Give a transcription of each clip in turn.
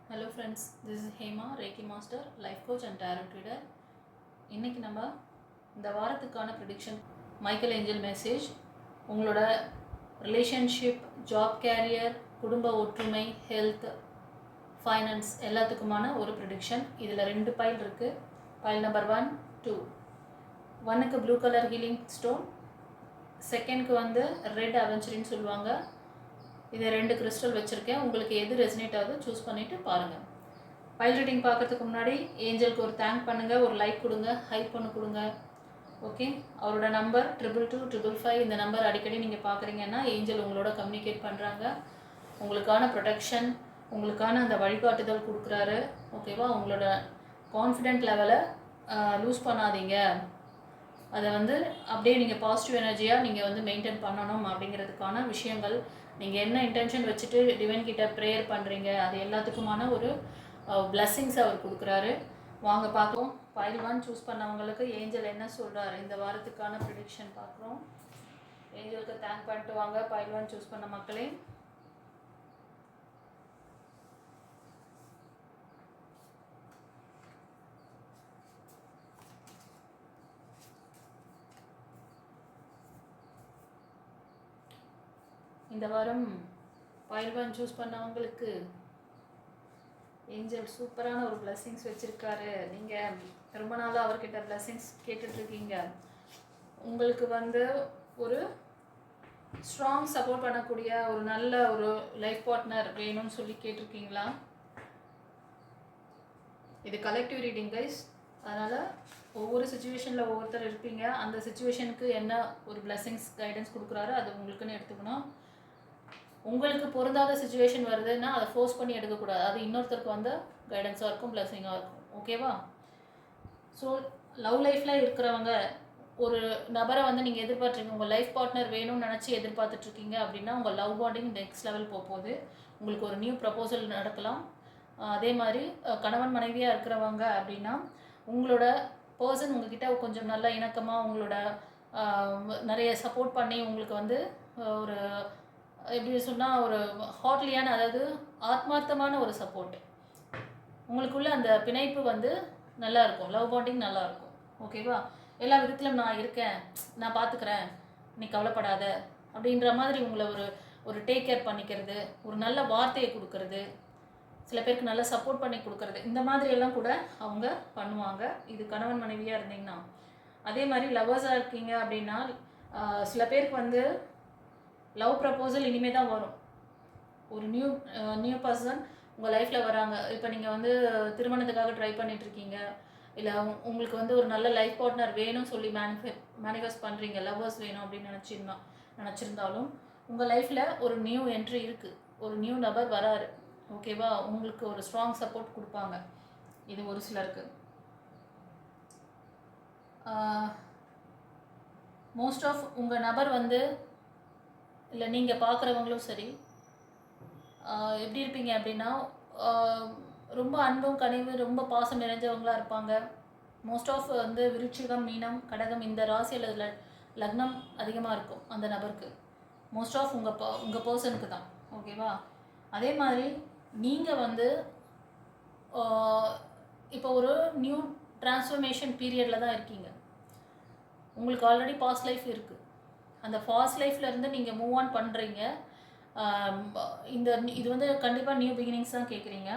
Hello friends, this is Hema, Reiki Master, Life Coach and Tarot Reader. இன்னைக்கு நம்ம இந்த வாரத்துக்கான ப்ரெடிக்ஷன் மைக்கேல் ஏஞ்சல் மெசேஜ் உங்களோட relationship, job carrier, குடும்ப ஒற்றுமை, ஹெல்த், ஃபைனான்ஸ் எல்லாத்துக்குமான ஒரு ப்ரெடிக்ஷன். இதில் 2 பைல் இருக்குது. File number 1, 2. 1க்கு ப்ளூ கலர் ஹீலிங் ஸ்டோன், செகண்ட்க்கு வந்து ரெட் அவெஞ்சரின்னு சொல்லுவாங்க. இதை 2 கிறிஸ்டல் வச்சுருக்கேன். உங்களுக்கு எது ரெசனேட் ஆகுது சூஸ் பண்ணிவிட்டு பாருங்கள். பைல் ரீடிங் பார்க்குறதுக்கு முன்னாடி ஏஞ்சலுக்கு ஒரு தேங்க் பண்ணுங்கள், ஒரு லைக் கொடுங்க, ஹைப் பண்ணு கொடுங்க. ஓகே, அவரோட நம்பர் 222555. இந்த நம்பர் அடிக்கடி நீங்கள் பார்க்குறீங்கன்னா ஏஞ்சல் உங்களோட கம்யூனிகேட் பண்ணுறாங்க. உங்களுக்கான ப்ரொடெக்ஷன், உங்களுக்கான அந்த வழிகாட்டுதல் கொடுக்குறாரு. ஓகேவா, உங்களோட கான்ஃபிடென்ட் லெவலை லூஸ் பண்ணாதீங்க. அதை வந்து அப்படியே நீங்கள் பாசிட்டிவ் எனர்ஜியாக நீங்கள் வந்து மெயின்டைன் பண்ணணும் அப்படிங்கிறதுக்கான விஷயங்கள், நீங்கள் என்ன இன்டென்ஷன் வச்சுட்டு டிவைன் கிட்ட ப்ரேயர் பண்ணுறீங்க அது எல்லாத்துக்குமான ஒரு பிளெஸ்ஸிங்ஸ் அவர் கொடுக்குறாரு. வாங்க பார்க்கலாம். பைல் 1 சூஸ் பண்ணவங்களுக்கு ஏஞ்சல் என்ன சொல்கிறாரு இந்த வாரத்துக்கான ப்ரெடிக்ஷன் பார்க்குறோம். ஏஞ்சலுக்கு தேங்க் பண்ணிட்டு வாங்க. பைல் 1 சூஸ் பண்ண மக்களே, இந்த வாரம் பைல் 1 சூஸ் பண்ணவங்களுக்கு ஏஞ்சல் சூப்பரான ஒரு பிளெஸ்ஸிங்ஸ் வச்சுருக்காரு. நீங்கள் ரொம்ப நாளாக அவர்கிட்ட பிளெஸ்ஸிங்ஸ் கேட்டுட்ருக்கீங்க. உங்களுக்கு வந்து ஒரு ஸ்ட்ராங் சப்போர்ட் பண்ணக்கூடிய ஒரு நல்ல ஒரு லைஃப் பார்ட்னர் வேணும்னு சொல்லி கேட்டிருக்கீங்களா? இது கலெக்டிவ் ரீடிங் கைஸ். அதனால் ஒவ்வொரு சுச்சுவேஷனில் ஒவ்வொருத்தர் இருப்பீங்க. அந்த சுச்சுவேஷனுக்கு என்ன ஒரு பிளெஸ்ஸிங்ஸ் கைடன்ஸ் கொடுக்குறாரு அது உங்களுக்குன்னு எடுத்துக்கணும். உங்களுக்கு பொருந்தாத சுச்சுவேஷன் வருதுன்னா அதை ஃபோர்ஸ் பண்ணி எடுக்கக்கூடாது. அது இன்னொருத்தருக்கு வந்து கைடன்ஸாக இருக்கும், பிளெஸிங்காக இருக்கும். ஓகேவா? ஸோ லவ் லைஃப்பில் இருக்கிறவங்க ஒரு நபரை வந்து நீங்கள் எதிர்பார்த்துருக்கீங்க, உங்கள் லைஃப் பார்ட்னர் வேணும்னு நினச்சி எதிர்பார்த்துட்ருக்கீங்க அப்படின்னா உங்கள் லவ் பாண்டிங் நெக்ஸ்ட் லெவல் போகுது. உங்களுக்கு ஒரு நியூ ப்ரப்போசல் நடக்கலாம். அதே மாதிரி கணவன் மனைவியாக இருக்கிறவங்க அப்படின்னா உங்களோட பர்சன் உங்ககிட்ட கொஞ்சம் நல்ல இணக்கமாக உங்களோட நிறைய சப்போர்ட் பண்ணி உங்களுக்கு வந்து ஒரு எப்படி சொன்னால் ஒரு ஹாட்லியான, அதாவது ஆத்மார்த்தமான ஒரு சப்போர்ட், உங்களுக்குள்ள அந்த பிணைப்பு வந்து நல்லாயிருக்கும், லவ் பாண்டிங் நல்லாயிருக்கும். ஓகேவா? எல்லா விதத்திலும் நான் இருக்கேன், நான் பார்த்துக்கிறேன், நீ கவலைப்படாத அப்படின்ற மாதிரி உங்களை ஒரு டேக் கேர் பண்ணிக்கிறது, ஒரு நல்ல வார்த்தையை கொடுக்கறது, சில பேருக்கு நல்லா சப்போர்ட் பண்ணி கொடுக்கறது, இந்த மாதிரியெல்லாம் கூட அவங்க பண்ணுவாங்க. இது கணவன் மனைவியாக இருந்தீங்கன்னா. அதே மாதிரி லவ்வர்ஸாக இருக்கீங்க அப்படின்னா சில பேருக்கு வந்து லவ் ப்ரப்போசல் இனிமேல் தான் வரும். ஒரு நியூ பர்சன் உங்கள் லைஃப்பில் வராங்க. இப்போ நீங்கள் வந்து திருமணத்துக்காக ட்ரை பண்ணிகிட்ருக்கீங்க, இல்லை உங்களுக்கு வந்து ஒரு நல்ல லைஃப் பார்ட்னர் வேணும்னு சொல்லி மேனிஃபெஸ்ட் பண்ணுறீங்க, லவ்வர்ஸ் வேணும் அப்படின்னு நினச்சிருந்தாலும் உங்கள் லைஃப்பில் ஒரு நியூ என்ட்ரி இருக்குது, ஒரு நியூ நபர் வராரு. ஓகேவா? உங்களுக்கு ஒரு ஸ்ட்ராங் சப்போர்ட் கொடுப்பாங்க. இது ஒரு சிலருக்கு. மோஸ்ட் ஆஃப் உங்கள் நபர் வந்து, இல்லை நீங்கள் பார்க்குறவங்களும் சரி, எப்படி இருப்பீங்க அப்படின்னா ரொம்ப அன்பும் கனிவு, ரொம்ப பாசம் நிறைஞ்சவங்களாக இருப்பாங்க. மோஸ்ட் ஆஃப் வந்து விருச்சிகம், மீனம், கடகம் இந்த ராசி அல்லது லக்னம் அதிகமாக இருக்கும் அந்த நபருக்கு. மோஸ்ட் ஆஃப் உங்கள் பர்சனுக்கு தான். ஓகேவா? அதே மாதிரி நீங்கள் வந்து இப்போ ஒரு நியூ டிரான்ஸ்ஃபர்மேஷன் பீரியடில் தான் இருக்கீங்க. உங்களுக்கு ஆல்ரெடி பாஸ்ட் லைஃப் இருக்குது. அந்த பாஸ்ட் லைஃப்லேருந்து நீங்கள் மூவ் ஆன் பண்ணுறீங்க. இது வந்து கண்டிப்பாக நியூ பிகினிங்ஸ் தான் கேட்குறீங்க.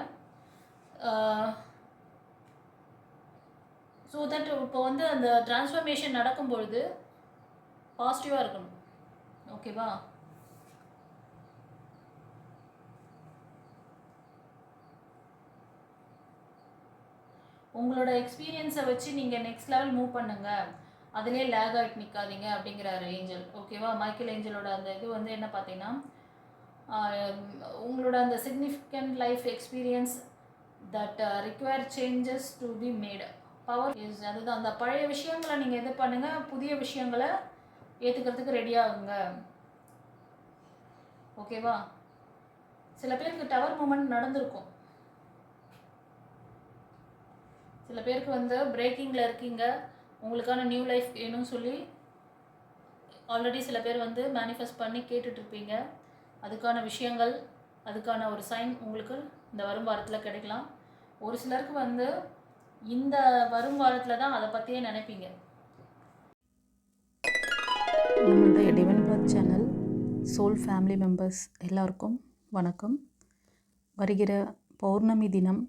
ஸோ தட் இப்போ வந்து அந்த டிரான்ஸ்ஃபர்மேஷன் நடக்கும்பொழுது பாசிட்டிவாக இருக்கணும். ஓகேவா? உங்களோட எக்ஸ்பீரியன்ஸை வச்சு நீங்கள் நெக்ஸ்ட் லெவல் மூவ் பண்ணுங்கள், அதிலே லேக் ஆகிட்டு நிற்காதீங்க அப்படிங்கிறாரு ஏஞ்சல். ஓகேவா? மைக்கேல் ஏஞ்சலோட அந்த இது வந்து என்ன பார்த்தீங்கன்னா, உங்களோட அந்த significant life experience that require changes to be made power is, அதுதான் அந்த பழைய விஷயங்களை நீங்கள் இது பண்ணுங்கள், புதிய விஷயங்களை ஏற்றுக்கிறதுக்கு ரெடியாகுங்க. ஓகேவா? சில பேருக்கு டவர் மூமெண்ட் நடந்திருக்கும், சில பேருக்கு வந்து பிரேக்கிங்கில் இருக்கீங்க, உங்களுக்கான நியூ லைஃப் வேணும்னு சொல்லி ஆல்ரெடி சில பேர் வந்து மேனிஃபெஸ்ட் பண்ணி கேட்டுட்ருப்பீங்க. அதுக்கான விஷயங்கள் அதுக்கான ஒரு சைன் உங்களுக்கு இந்த வரும் வாரத்தில் கிடைக்கலாம். ஒரு சிலருக்கு வந்து இந்த வரும் வாரத்தில் தான் அதை பற்றியே நினைப்பீங்க. நம்மளுடைய divine birth channel soul family members எல்லாருக்கும் வணக்கம். வருகிற பௌர்ணமி தினம்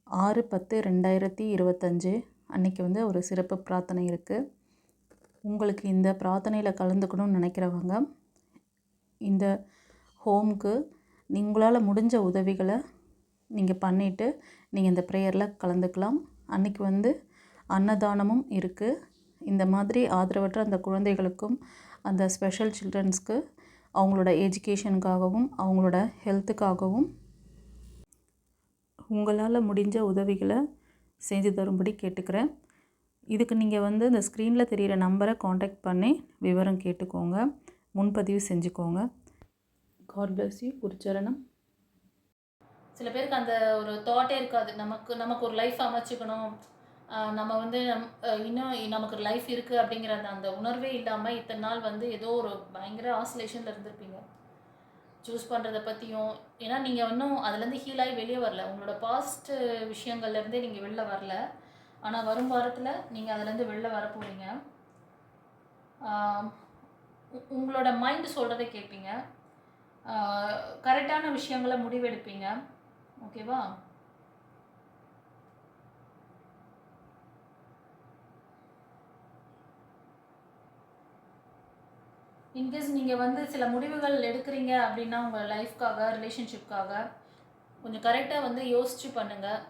6/10/2025 அன்றைக்கி வந்து ஒரு சிறப்பு பிரார்த்தனை இருக்குது. உங்களுக்கு இந்த பிரார்த்தனையில் கலந்துக்கணும்னு நினைக்கிறவங்க இந்த ஹோமுக்கு உங்களால் முடிஞ்ச உதவிகளை நீங்கள் பண்ணிவிட்டு நீங்கள் இந்த ப்ரேயரில் கலந்துக்கலாம். அன்றைக்கி வந்து அன்னதானமும் இருக்குது. இந்த மாதிரி ஆதரவற்ற அந்த குழந்தைகளுக்கும் அந்த ஸ்பெஷல் சில்ட்ரன்ஸ்க்கு அவங்களோட எஜுகேஷனுக்காகவும் அவங்களோட ஹெல்த்துக்காகவும் உங்களால் முடிஞ்ச உதவிகளை செஞ்சு தரும்படி கேட்டுக்கிறேன். இதுக்கு நீங்கள் வந்து இந்த ஸ்க்ரீனில் தெரிகிற நம்பரை காண்டாக்ட் பண்ணி விவரம் கேட்டுக்கோங்க, முன்பதிவு செஞ்சுக்கோங்க. God bless you. குருச்சரணம். சில பேருக்கு அந்த ஒரு தாட்டே இருக்காது, நமக்கு ஒரு லைஃப் அமைச்சுக்கணும், நம்ம வந்து இன்னும் நமக்கு ஒரு லைஃப் இருக்குது அப்படிங்கிற அந்த உணர்வே இல்லாமல் இத்தனை நாள் வந்து ஏதோ ஒரு பயங்கர ஆசிலேஷனில் இருந்திருப்பீங்க சூஸ் பண்ணுறதை பற்றியும். ஏன்னா நீங்கள் இன்னும் அதுலேருந்து ஹீல் ஆகி வெளியே வரல, உங்களோட பாஸ்ட் விஷயங்கள்லேருந்தே நீங்கள் வெளில வரல. ஆனால் வரும் வாரத்தில் நீங்கள் அதுலேருந்து வெளில வர போகிறீங்க. உங்களோட மைண்டு சொல்கிறதை கேட்பீங்க, கரெக்டான விஷயங்களை முடிவெடுப்பீங்க. ஓகேவா? இன்கேஸ் நீங்கள் வந்து சில முடிவுகள் எடுக்கிறீங்க அப்படின்னா உங்கள் லைஃப்காக, ரிலேஷன்ஷிப்காக கொஞ்சம் கரெக்டாக வந்து யோசித்து பண்ணுங்கள்.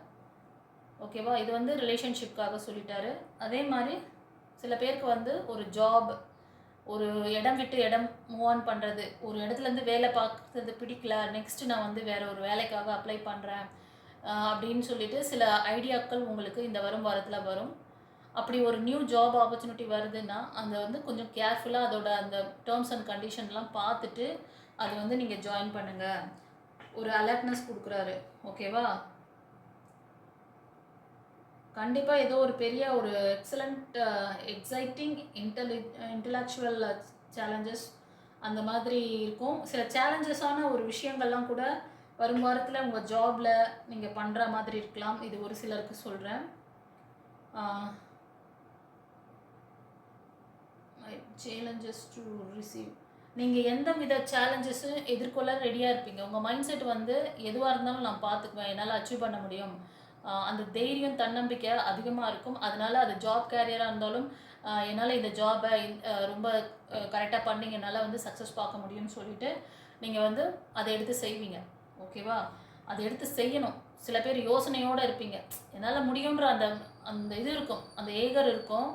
ஓகேவா? இது வந்து ரிலேஷன்ஷிப்காக சொல்லிட்டாரு. அதே மாதிரி சில பேருக்கு வந்து ஒரு ஜாப், ஒரு இடம் விட்டு இடம் மூவ் ஆன் பண்ணுறது, ஒரு இடத்துலேருந்து வேலை பார்க்குறது பிடிக்கல, நெக்ஸ்ட்டு நான் வந்து வேறு ஒரு வேலைக்காக அப்ளை பண்ணுறேன் அப்படின்னு சொல்லிட்டு சில ஐடியாக்கள் உங்களுக்கு இந்த வரும் வாரத்தில் வரும். அப்படி ஒரு நியூ ஜாப் ஆப்பர்ச்சுனிட்டி வருதுன்னா அந்த வந்து கொஞ்சம் கேர்ஃபுல்லாக அதோட அந்த டேர்ம்ஸ் அண்ட் கண்டிஷன்லாம் பார்த்துட்டு அது வந்து நீங்கள் ஜாயின் பண்ணுங்கள். ஒரு அலர்ட்னஸ் கொடுக்குறாரு. ஓகேவா? கண்டிப்பாக ஏதோ ஒரு பெரிய ஒரு எக்ஸலண்ட் எக்ஸைட்டிங் இன்டலெக்சுவல் சேலஞ்சஸ் அந்த மாதிரி இருக்கும். சில சேலஞ்சஸான ஒரு விஷயங்கள்லாம் கூட வரும் வாரத்தில் உங்கள் ஜாபில் நீங்கள் பண்ணுற மாதிரி இருக்கலாம். இது ஒரு சிலருக்கு சொல்கிறேன். Challenges to receive. நீங்கள் எந்த வித சேலஞ்சஸும் எதிர்கொள்ள ரெடியாக இருப்பீங்க. உங்கள் மைண்ட் செட் வந்து எதுவாக இருந்தாலும் நான் பார்த்துக்குவேன், என்னால் அச்சீவ் பண்ண முடியும், அந்த தைரியம் தன்னம்பிக்கை அதிகமாக இருக்கும். அதனால் அது ஜாப் கேரியராக இருந்தாலும் என்னால் இந்த ஜாபை ரொம்ப கரெக்டாக பண்ணி என்னால் வந்து சக்ஸஸ் பார்க்க முடியும்னு சொல்லிவிட்டு நீங்கள் வந்து அதை எடுத்து செய்வீங்க. ஓகேவா? அதை எடுத்து செய்யணும். சில பேர் யோசனையோடு இருப்பீங்க, என்னால் முடியுன்ற அந்த அந்த இது இருக்கும், அந்த ஏகர் இருக்கும்,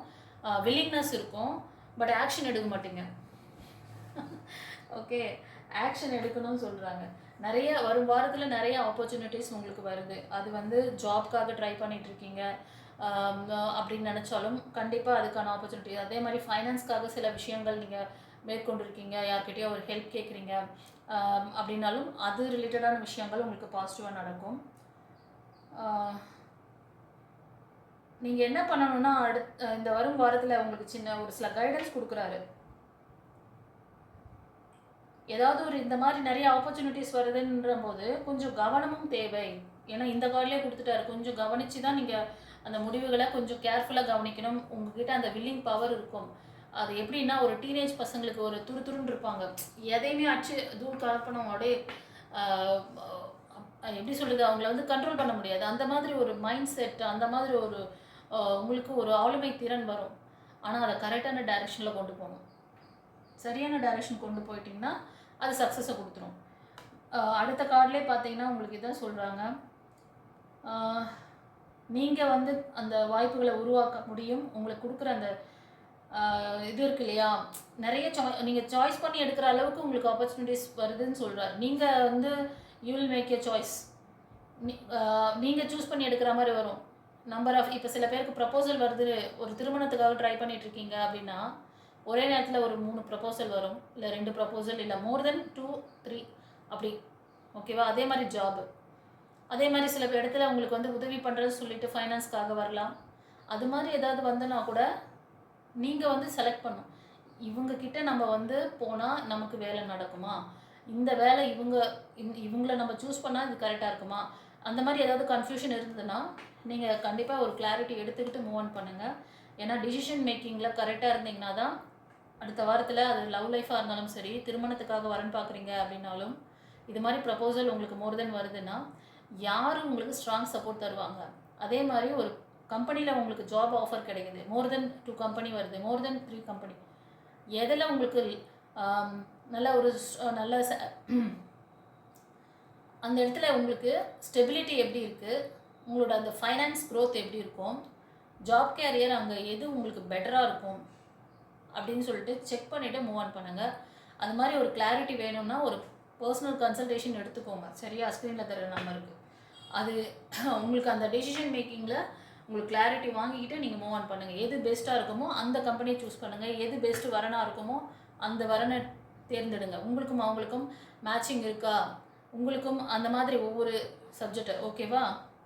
வில்லிங்னஸ் இருக்கும், பட் ஆக்ஷன் எடுக்க மாட்டீங்க. ஓகே, ஆக்ஷன் எடுக்கணும்னு சொல்கிறாங்க. நிறைய வரும் வாரத்தில் நிறைய ஆப்பர்ச்சுனிட்டிஸ் உங்களுக்கு வருது. அது வந்து ஜாப்காக ட்ரை பண்ணிகிட்ருக்கீங்க அப்படின்னு நினச்சாலும் கண்டிப்பாக அதுக்கான ஆப்பர்ச்சுனிட்டி. அதே மாதிரி ஃபைனான்ஸ்க்காக சில விஷயங்கள் நீங்கள் மேற்கொண்டிருக்கீங்க, யார்கிட்டயோ ஒரு ஹெல்ப் கேட்குறீங்க அப்படின்னாலும் அது ரிலேட்டடான விஷயங்கள் உங்களுக்கு பாசிட்டிவாக நடக்கும். நீங்கள் என்ன பண்ணணும்னா இந்த வரும் வாரத்தில் உங்களுக்கு சின்ன ஒரு சில கைடன்ஸ் கொடுக்குறாரு. ஏதாவது ஒரு இந்த மாதிரி நிறைய ஆப்பர்ச்சுனிட்டிஸ் வருதுன்ற போது கொஞ்சம் கவனமும் தேவை. ஏன்னா இந்த கார்டிலே கொடுத்துட்டாரு, கொஞ்சம் கவனித்து தான் நீங்கள் அந்த முடிவுகளை கொஞ்சம் கேர்ஃபுல்லாக கவனிக்கணும். உங்ககிட்ட அந்த வில்லிங் பவர் இருக்கும். அது எப்படின்னா ஒரு டீனேஜ் பசங்களுக்கு ஒரு துருதுருன்னு இருப்பாங்க, எதையுமே அச்சு தூள் கலப்பணும், அப்படியே எப்படி சொல்கிறது, அவங்கள வந்து கண்ட்ரோல் பண்ண முடியாது. அந்த மாதிரி ஒரு மைண்ட் செட், அந்த மாதிரி ஒரு உங்களுக்கு ஒரு ஆளுமை திறன் வரும். ஆனால் அதை கரெக்டான டைரெக்ஷனில் கொண்டு போகணும். சரியான டைரெக்ஷன் கொண்டு போயிட்டிங்கன்னா அது சக்ஸஸை கொடுத்துரும். அடுத்த கார்டிலே பார்த்தீங்கன்னா உங்களுக்கு இதான் சொல்கிறாங்க, நீங்கள் வந்து அந்த வாய்ப்புகளை உருவாக்க முடியும். உங்களுக்கு கொடுக்குற அந்த இது இருக்கு இல்லையா, நிறைய நீங்கள் சாய்ஸ் பண்ணி எடுக்கிற அளவுக்கு உங்களுக்கு ஆப்பர்ச்சுனிட்டிஸ் வருதுன்னு சொல்கிறார். நீங்கள் வந்து you will make a choice. நீங்கள் சூஸ் பண்ணி எடுக்கிற மாதிரி வரும். நம்பர் ஆஃப், இப்போ சில பேருக்கு ப்ரப்போசல் வருது, ஒரு திருமணத்துக்காக ட்ரை பண்ணிகிட்ருக்கீங்க அப்படின்னா ஒரே நேரத்தில் ஒரு 3 ப்ரப்போசல் வரும், இல்லை 2 ப்ரப்போசல், இல்லை மோர் தென் 2, 3 அப்படி. ஓகேவா? அதே மாதிரி ஜாபு, அதே மாதிரி சில இடத்துல உங்களுக்கு வந்து உதவி பண்ணுறதுன்னு சொல்லிட்டு ஃபைனான்ஸ்க்காக வரலாம். அது மாதிரி ஏதாவது வந்துன்னா கூட நீங்கள் வந்து செலக்ட் பண்ணணும், இவங்கக்கிட்ட நம்ம வந்து போனால் நமக்கு வேலை நடக்குமா, இந்த வேலை இவங்கள நம்ம சூஸ் பண்ணால் இது கரெக்டாக இருக்குமா, அந்த மாதிரி ஏதாவது கன்ஃபியூஷன் இருந்ததுன்னா நீங்கள் கண்டிப்பாக ஒரு கிளாரிட்டி எடுத்துக்கிட்டு மூவ் ஆன் பண்ணுங்கள். ஏன்னா டிசிஷன் மேக்கிங்கில் கரெக்டாக இருந்தீங்கன்னா தான் அடுத்த வாரத்தில் அது லவ் லைஃபாக இருந்தாலும் சரி, திருமணத்துக்காக வரன் பார்க்குறீங்க அப்படின்னாலும், இது மாதிரி ப்ரப்போசல் உங்களுக்கு மோர் தென் வருதுன்னா யாரும் உங்களுக்கு ஸ்ட்ராங் சப்போர்ட் தருவாங்க. அதே மாதிரி ஒரு கம்பெனியில் உங்களுக்கு ஜாப் ஆஃபர் கிடைக்குது, மோர் தென் 2 கம்பெனி வருது, மோர் தென் 3 கம்பெனி, எதில் உங்களுக்கு நல்ல ஒரு நல்ல அந்த இடத்துல உங்களுக்கு ஸ்டெபிலிட்டி எப்படி இருக்குது, உங்களோட அந்த ஃபைனான்ஸ் க்ரோத் எப்படி இருக்கும், ஜாப் கேரியர் அங்கே எது உங்களுக்கு பெட்டராக இருக்கும் அப்படின்னு சொல்லிட்டு செக் பண்ணிவிட்டு மூவ் ஆன் பண்ணுங்கள். அது மாதிரி ஒரு கிளாரிட்டி வேணும்னா ஒரு பர்சனல் கன்சல்டேஷன் எடுத்துக்கோங்க. சரியா, ஸ்க்ரீனில் தர நம்பருக்கு. அது உங்களுக்கு அந்த டெசிஷன் மேக்கிங்கில் உங்களுக்கு கிளாரிட்டி வாங்கிக்கிட்டு நீங்கள் மூவ் ஆன் பண்ணுங்கள். எது பெஸ்ட்டாக இருக்குமோ அந்த கம்பெனியை சூஸ் பண்ணுங்கள். எது பெஸ்ட்டு வரனாக இருக்குமோ அந்த வரனை தேர்ந்தெடுங்க. உங்களுக்கும் அவங்களுக்கும் மேட்சிங் இருக்கா, உங்களுக்கும் அந்த மாதிரி ஒவ்வொரு சப்ஜெக்ட் ஓகேவா.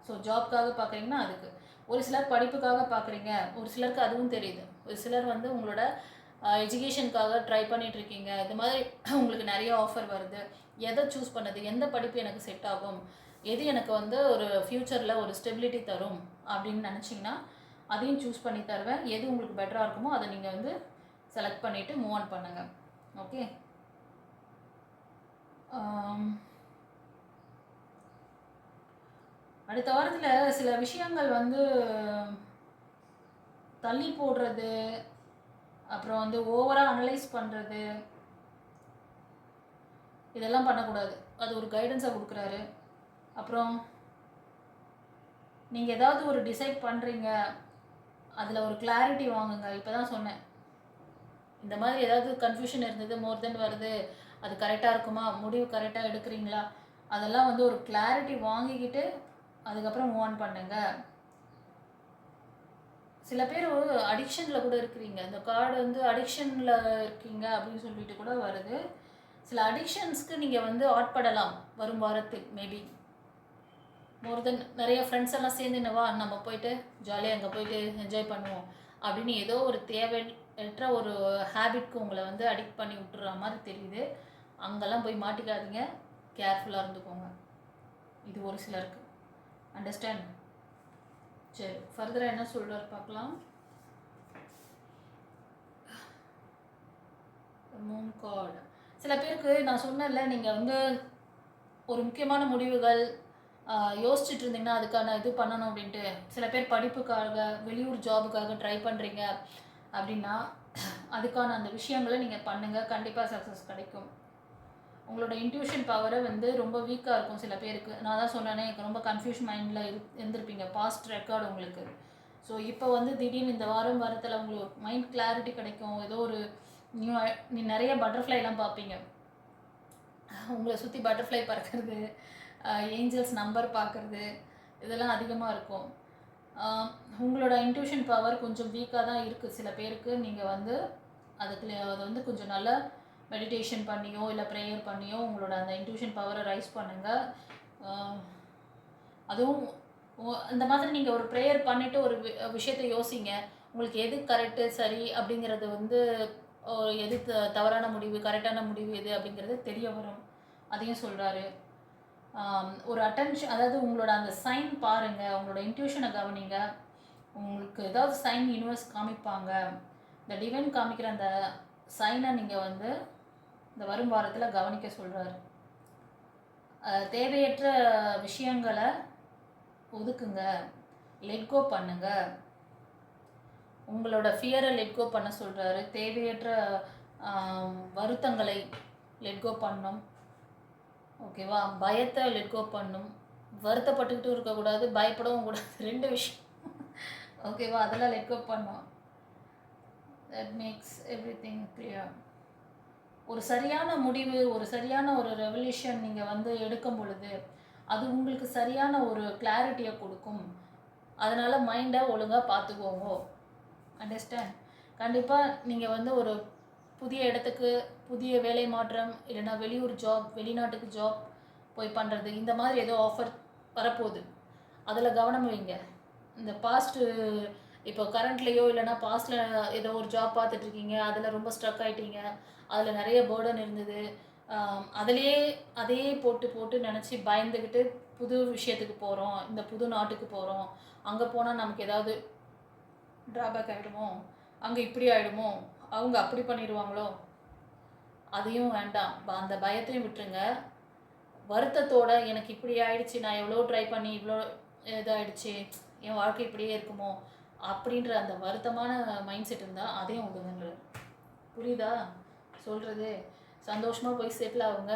ஸோ ஜாப்க்காக பார்க்குறீங்கன்னா அதுக்கு, ஒரு சிலர் படிப்புக்காக பார்க்குறீங்க, ஒரு சிலருக்கு அதுவும் தெரியுது, ஒரு சிலர் வந்து உங்களோட எஜுகேஷனுக்காக ட்ரை பண்ணிகிட்ருக்கீங்க. இது மாதிரி உங்களுக்கு நிறைய ஆஃபர் வருது. எதை சூஸ் பண்ணது, எந்த படிப்பு எனக்கு செட் ஆகும், எது எனக்கு வந்து ஒரு ஃப்யூச்சரில் ஒரு ஸ்டெபிலிட்டி தரும் அப்படின்னு நினச்சிங்கன்னா அதையும் சூஸ் பண்ணி தருவேன். எது உங்களுக்கு பெட்டராக இருக்குமோ அதை நீங்கள் வந்து செலக்ட் பண்ணிவிட்டு மூவ் ஆன் பண்ணுங்கள். ஓகே. அடுத்த வாரத்தில் சில விஷயங்கள் வந்து தள்ளி போடுறது, அப்புறம் வந்து ஓவராக அனலைஸ் பண்ணுறது, இதெல்லாம் பண்ணக்கூடாது. அது ஒரு கைடன்ஸாக கொடுக்குறாரு. அப்புறம் நீங்கள் ஏதாவது ஒரு டிசைட் பண்ணுறீங்க, அதில் ஒரு கிளாரிட்டி வாங்குங்க. இப்போ தான் சொன்னேன், இந்த மாதிரி ஏதாவது கன்ஃபியூஷன் இருந்தது, மோர் தென் வருது, அது கரெக்டாக இருக்குமா, முடிவு கரெக்டாக எடுக்கிறீங்களா, அதெல்லாம் வந்து ஒரு கிளாரிட்டி வாங்கிக்கிட்டு அதுக்கப்புறம் மூவ் ஆன் பண்ணுங்க. சில பேர் அடிக்ஷனில் கூட இருக்கிறீங்க, இந்த கார்டு வந்து அடிக்ஷனில் இருக்கீங்க அப்படின்னு சொல்லிட்டு கூட வருது. சில அடிக்ஷன்ஸ்க்கு நீங்கள் வந்து ஆட்படலாம் வரும் வாரத்தில். மேபி மோர் தென் நிறைய ஃப்ரெண்ட்ஸ் எல்லாம் சேர்ந்துனவா நம்ம போயிட்டு ஜாலியாக அங்கே போயிட்டு என்ஜாய் பண்ணுவோம் அப்படின்னு ஏதோ ஒரு தேவையற்ற ஒரு ஹேபிட்க்கு உங்களை வந்து அடிக்ட் பண்ணி விட்டுற மாதிரி தெரியுது. அங்கெல்லாம் போய் மாட்டிக்காதீங்க, கேர்ஃபுல்லாக இருந்துக்கோங்க. இது ஒரு சிலருக்கு. அண்டர்ஸ்டாண்ட்? சரி, ஃபர்தராக என்ன சொல்கிறார் பார்க்கலாம். Moon card. சில பேருக்கு நான் சொன்னேன்ல, நீங்கள் வந்து ஒரு முக்கியமான முடிவுகள் யோசிச்சுட்டு இருந்தீங்கன்னா அதுக்கான இது பண்ணணும் அப்படின்ட்டு. சில பேர் படிப்புக்காக வெளியூர் ஜாபுக்காக ட்ரை பண்ணுறீங்க அப்படின்னா அதுக்கான அந்த விஷயங்களை நீங்கள் பண்ணுங்கள், கண்டிப்பாக சக்ஸஸ் கிடைக்கும். உங்களோட இன்ட்யூஷன் பவரை வந்து ரொம்ப வீக்காக இருக்கும் சில பேருக்கு. நான் தான் சொன்னேனே, எனக்கு ரொம்ப கன்ஃபியூஷன் மைண்டில் இருந்திருப்பீங்க, பாஸ்ட் ரெக்கார்டு உங்களுக்கு. ஸோ இப்போ வந்து திடீர்னு இந்த வாரத்தில் உங்களுக்கு மைண்ட் கிளாரிட்டி கிடைக்கும். ஏதோ ஒரு நீ நிறைய பட்டர்ஃப்ளைலாம் பார்ப்பீங்க, உங்களை சுற்றி பட்டர்ஃப்ளை பறக்கிறது, ஏஞ்சல்ஸ் நம்பர் பார்க்குறது, இதெல்லாம் அதிகமாக இருக்கும். உங்களோட இன்ட்யூஷன் பவர் கொஞ்சம் வீக்காக தான் இருக்குது சில பேருக்கு. நீங்கள் வந்து அதை வந்து கொஞ்சம் நல்லா மெடிடேஷன் பண்ணியோ இல்லை ப்ரேயர் பண்ணியோ உங்களோட அந்த இன்ட்யூஷன் பவரை ரைஸ் பண்ணுங்கள். அதுவும் இந்த மாதிரி நீங்கள் ஒரு ப்ரேயர் பண்ணிவிட்டு ஒரு விஷயத்தை யோசிங்க. உங்களுக்கு எது கரெக்டு சரி அப்படிங்கிறது வந்து எது தவறான முடிவு கரெக்டான முடிவு எது அப்படிங்கிறது தெரிய வரும். அதையும் சொல்கிறாரு. ஒரு அட்டென்ஷன், அதாவது உங்களோட அந்த சைன் பாருங்கள், உங்களோட இன்ட்யூஷனை கவனிங்க. உங்களுக்கு ஏதாவது சைன் யூனிவர்ஸ் காமிப்பாங்க. இந்த டிவைன் காமிக்கிற அந்த சைனை நீங்கள் வந்து இந்த வரும் வாரத்தில் கவனிக்க சொல்கிறாரு. தேவையற்ற விஷயங்களை ஒதுக்குங்க, லெட்கோ பண்ணுங்க. உங்களோட ஃபியரை லெட்கோ பண்ண சொல்கிறாரு. தேவையற்ற வருத்தங்களை லெட்கோ பண்ணணும். ஓகேவா, பயத்தை லெட்கோ பண்ணணும். வருத்தப்பட்டுக்கிட்டும் இருக்கக்கூடாது, பயப்படவும் கூடாது, 2 விஷயம். ஓகேவா, அதெல்லாம் லெட்கோ பண்ணணும். That makes every thing clear. ஒரு சரியான முடிவு, ஒரு சரியான ஒரு ரெவல்யூஷன் நீங்கள் வந்து எடுக்கும் பொழுது அது உங்களுக்கு சரியான ஒரு கிளாரிட்டியை கொடுக்கும். அதனால் மைண்டை ஒழுங்காக பார்த்துக்கோங்க. அண்டர்ஸ்டாண்ட்? கண்டிப்பாக நீங்கள் வந்து ஒரு புதிய இடத்துக்கு, புதிய வேலை மாற்றம், இல்லைனா வெளியூர் ஜாப், வெளிநாட்டுக்கு ஜாப் போய் பண்ணுறது, இந்த மாதிரி ஏதோ ஆஃபர் வரப்போகுது, அதில் கவனம் வைங்க. இந்த பாஸ்ட்டு இப்போ கரண்ட்லேயோ இல்லைனா பாஸ்ட்டில் ஏதோ ஒரு ஜாப் பார்த்துட்ருக்கீங்க, அதில் ரொம்ப ஸ்ட்ரக் ஆகிட்டீங்க, அதில் நிறைய பேர்டன் இருந்தது, அதிலேயே அதையே போட்டு போட்டு நினச்சி பயந்துக்கிட்டு புது விஷயத்துக்கு போகிறோம், இந்த புது நாட்டுக்கு போகிறோம், அங்கே போனால் நமக்கு ஏதாவது ட்ராபேக் ஆகிடுமோ, அங்கே இப்படி ஆகிடுமோ, அவங்க அப்படி பண்ணிடுவாங்களோ, அதையும் வேண்டாம். அந்த பயத்தையும் விட்டுருங்க. வருத்தத்தோட எனக்கு இப்படி ஆயிடுச்சு, நான் எவ்வளோ ட்ரை பண்ணி இவ்வளோ இதாகிடுச்சு, என் வாழ்க்கை இப்படியே இருக்குமோ அப்படின்ற அந்த வருத்தமான மைண்ட் செட் இருந்தால் அதையும் விடுங்கன்ற. புரியுதா சொல்கிறது? சந்தோஷமாக போய் செட்டில் ஆகுங்க.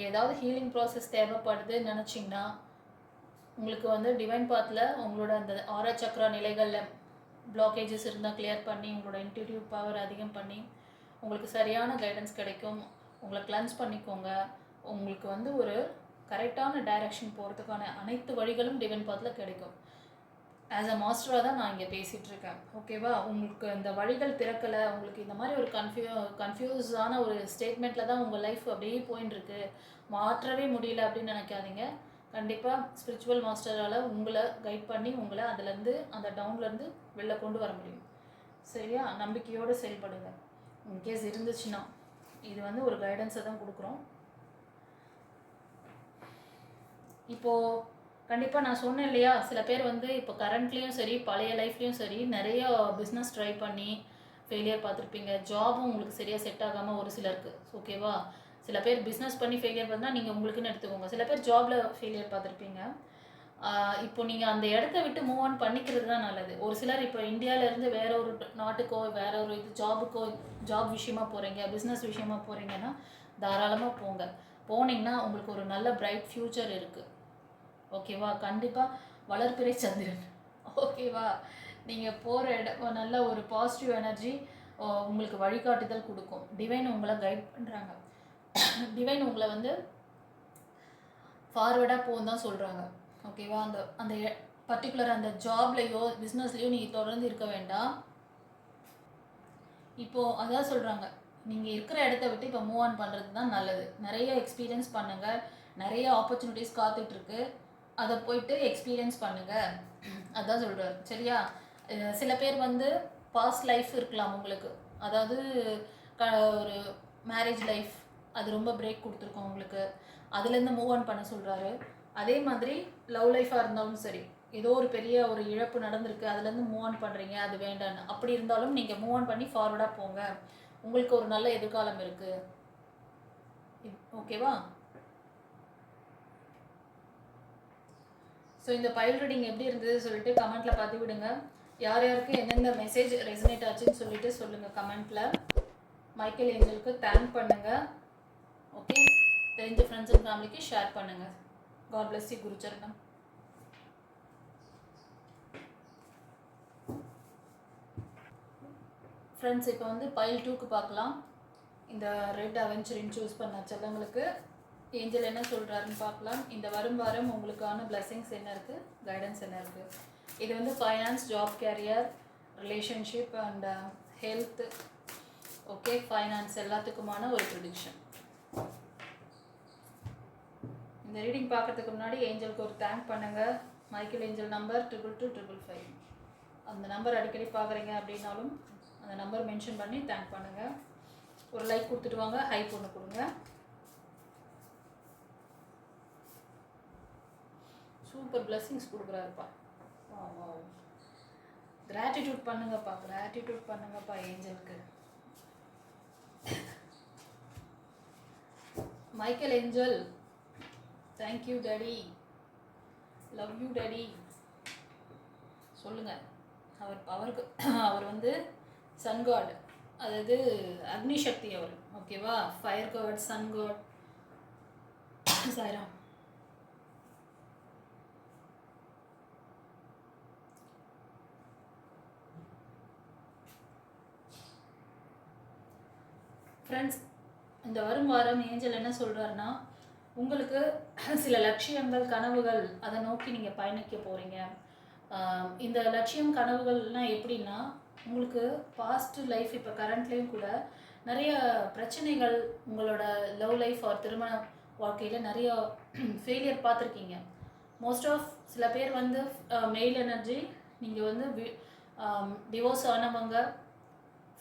ஏதாவது ஹீலிங் ப்ராசஸ் தேவைப்படுதுன்னு நினச்சிங்கன்னா உங்களுக்கு வந்து டிவைன் பாத்தில் உங்களோட அந்த ஆரா சக்ரா நிலைகளில் பிளாக்கேஜஸ் இருந்தால் கிளியர் பண்ணி உங்களோட இன்ட்யூட்டிவ் பவர் அதிகம் பண்ணி உங்களுக்கு சரியான கைடன்ஸ் கிடைக்கும். உங்களை கிளன்ஸ் பண்ணிக்கோங்க. உங்களுக்கு வந்து ஒரு கரெக்டான டைரக்ஷன் போகிறதுக்கான அனைத்து வழிகளும் டிவைன் பாத்தில் கிடைக்கும். ஆஸ் அ மாஸ்டராக தான் நான் இங்கே பேசிகிட்டு இருக்கேன். ஓகேவா? உங்களுக்கு இந்த வழிகள் திறக்கலை, உங்களுக்கு இந்த மாதிரி ஒரு கன்ஃபியூஸான ஒரு ஸ்டேட்மெண்ட்டில் தான் உங்கள் லைஃப் அப்படியே போயின்னு இருக்கு, மாற்றவே முடியல அப்படின்னு நினைக்காதீங்க. கண்டிப்பாக ஸ்பிரிச்சுவல் மாஸ்டரால் உங்களை கைட் பண்ணி உங்களை அதுலேருந்து அந்த டவுன்லேருந்து வெளில கொண்டு வர முடியும். சரியா? நம்பிக்கையோடு செயல்படுங்க. இன்கேஸ் இருந்துச்சுன்னா இது வந்து ஒரு கைடன்ஸை தான் கொடுக்குறோம். இப்போது கண்டிப்பாக நான் சொன்னேன் இல்லையா, சில பேர் வந்து இப்போ கரண்ட்லேயும் சரி பழைய லைஃப்லேயும் சரி நிறைய பிஸ்னஸ் ட்ரை பண்ணி ஃபெயிலியர் பார்த்துருப்பீங்க. ஜாபும் உங்களுக்கு சரியாக செட் ஆகாமல் ஒரு சிலருக்கு. ஓகேவா? சில பேர் பிஸ்னஸ் பண்ணி ஃபெயிலியர் பண்ணால் நீங்கள் உங்களுக்குன்னு எடுத்துக்கோங்க. சில பேர் ஜாபில் ஃபெயிலியர் பார்த்துருப்பீங்க. இப்போ நீங்கள் அந்த இடத்த விட்டு மூவ் ஆன் பண்ணிக்கிறது தான் நல்லது. ஒரு சிலர் இப்போ இந்தியாவிலேருந்து வேற ஒரு நாட்டுக்கோ வேற ஒரு ஜாபுக்கோ ஜாப் விஷயமா போகிறீங்க, பிஸ்னஸ் விஷயமா போகிறீங்கன்னா தாராளமாக போங்க. போனீங்கன்னா உங்களுக்கு ஒரு நல்ல பிரைட் ஃப்யூச்சர் இருக்குது. ஓகேவா? கண்டிப்பாக வளர்பிறை சந்திரன். ஓகேவா? நீங்கள் போகிற இடம் நல்ல ஒரு பாசிட்டிவ் எனர்ஜி உங்களுக்கு வழிகாட்டுதல் கொடுக்கும். டிவைன் உங்களை கைட் பண்ணுறாங்க. டிவைன் உங்களை வந்து ஃபார்வர்டாக போன்னு தான் சொல்கிறாங்க. ஓகேவா? அந்த அந்த பர்டிகுலர் அந்த ஜாப்லேயோ பிஸ்னஸ்லேயோ நீங்கள் தொடர்ந்து இருக்க வேண்டாம். இப்போது அதான் சொல்கிறாங்க, நீங்கள் இருக்கிற இடத்த விட்டு இப்போ மூவ் ஆன் பண்ணுறது தான் நல்லது. நிறைய எக்ஸ்பீரியன்ஸ் பண்ணுங்கள். நிறைய ஆப்பர்ச்சுனிட்டிஸ் காத்துட்ருக்கு. அதை போயிட்டு எக்ஸ்பீரியன்ஸ் பண்ணுங்கள். அதான் சொல்கிறார். சரியா? சில பேர் வந்து பாஸ்ட் லைஃப் இருக்கலாம் உங்களுக்கு. அதாவது ஒரு மேரேஜ் லைஃப் அது ரொம்ப பிரேக் கொடுத்துருக்கோம் உங்களுக்கு. அதுலேருந்து மூவ் ஆன் பண்ண சொல்கிறாரு. அதே மாதிரி லவ் லைஃபாக இருந்தாலும் சரி, ஏதோ ஒரு பெரிய ஒரு இழப்பு நடந்திருக்கு, அதுலேருந்து மூவ் ஆன் பண்ணுறீங்க, அது வேண்டான்னு அப்படி இருந்தாலும் நீங்கள் மூவ் ஆன் பண்ணி ஃபார்வர்டாக போங்க. உங்களுக்கு ஒரு நல்ல எதிர்காலம் இருக்குது. ஓகேவா? ஸோ இந்த பைல் ரீடிங் எப்படி இருந்தது சொல்லிட்டு கமெண்ட்டில் பார்த்து விடுங்க. யார் யாருக்கு எந்தெந்த மெசேஜ் ரெசனேட் ஆச்சுன்னு சொல்லிட்டு சொல்லுங்கள் கமெண்ட்டில். மைக்கேல் ஏஞ்சலுக்கு தேங்க் பண்ணுங்கள். ஓகே, தெரிஞ்ச ஃப்ரெண்ட்ஸ் அண்ட் ஃபேமிலிக்கு ஷேர் பண்ணுங்கள். God bless you. குருச்சரணம். ஃப்ரெண்ட்ஸ், இப்போ வந்து பைல் 2க்கு பார்க்கலாம். இந்த ரெட் அவென்ச்சரின் சூஸ் பண்ண செல்லங்களுக்கு ஏஞ்சல் என்ன சொல்கிறாருன்னு பார்க்கலாம். இந்த வரும் வாரம் உங்களுக்கான பிளெஸிங்ஸ் என்ன இருக்குது, கைடன்ஸ் என்ன இருக்குது. இது வந்து finance, job, career, relationship and health. Okay, finance எல்லாத்துக்குமான ஒரு ப்ரிடிக்ஷன். இந்த ரீடிங் பார்க்கறதுக்கு முன்னாடி ஏஞ்சலுக்கு ஒரு தேங்க் பண்ணுங்கள். Michael angel number 22255. அந்த நம்பர் அடிக்கடி பார்க்குறீங்க அப்படின்னாலும் அந்த நம்பர் மென்ஷன் பண்ணி தேங்க் பண்ணுங்கள். ஒரு லைக் கொடுத்துட்டு வாங்க, ஹைப் ஒன்று கொடுங்க. சூப்பர் பிளெஸிங்ஸ் கொடுக்குறாருப்பா. கிராட்டிடியூட் பண்ணுங்கப்பா, கிராட்டிடியூட் பண்ணுங்கப்பா ஏஞ்சலுக்கு. Michael angel, thank you daddy, love you daddy சொல்லுங்கள். அவருக்கு அவர் வந்து சன் காட், அதாவது அக்னி சக்தி அவர். ஓகேவா? Fire god, sun god. Sairam. Friends, இந்த வரும் வாரம் ஏஞ்சல் என்ன சொல்கிறாருன்னா, உங்களுக்கு சில லட்சியங்கள், கனவுகள், அதை நோக்கி நீங்கள் பயணிக்க போகிறீங்க. இந்த லட்சியம், கனவுகள்லாம் எப்படின்னா, உங்களுக்கு பாஸ்ட் லைஃப் இப்போ கரண்ட்லேயும் கூட நிறைய பிரச்சனைகள், உங்களோட லவ் லைஃப் ஆர் திருமண வாழ்க்கையில் நிறைய ஃபெயிலியர் பார்த்துருக்கீங்க. மோஸ்ட் ஆஃப் சில பேர் வந்து மெயில் எனர்ஜி, நீங்கள் வந்து டிவோர்ஸ் ஆனவங்க,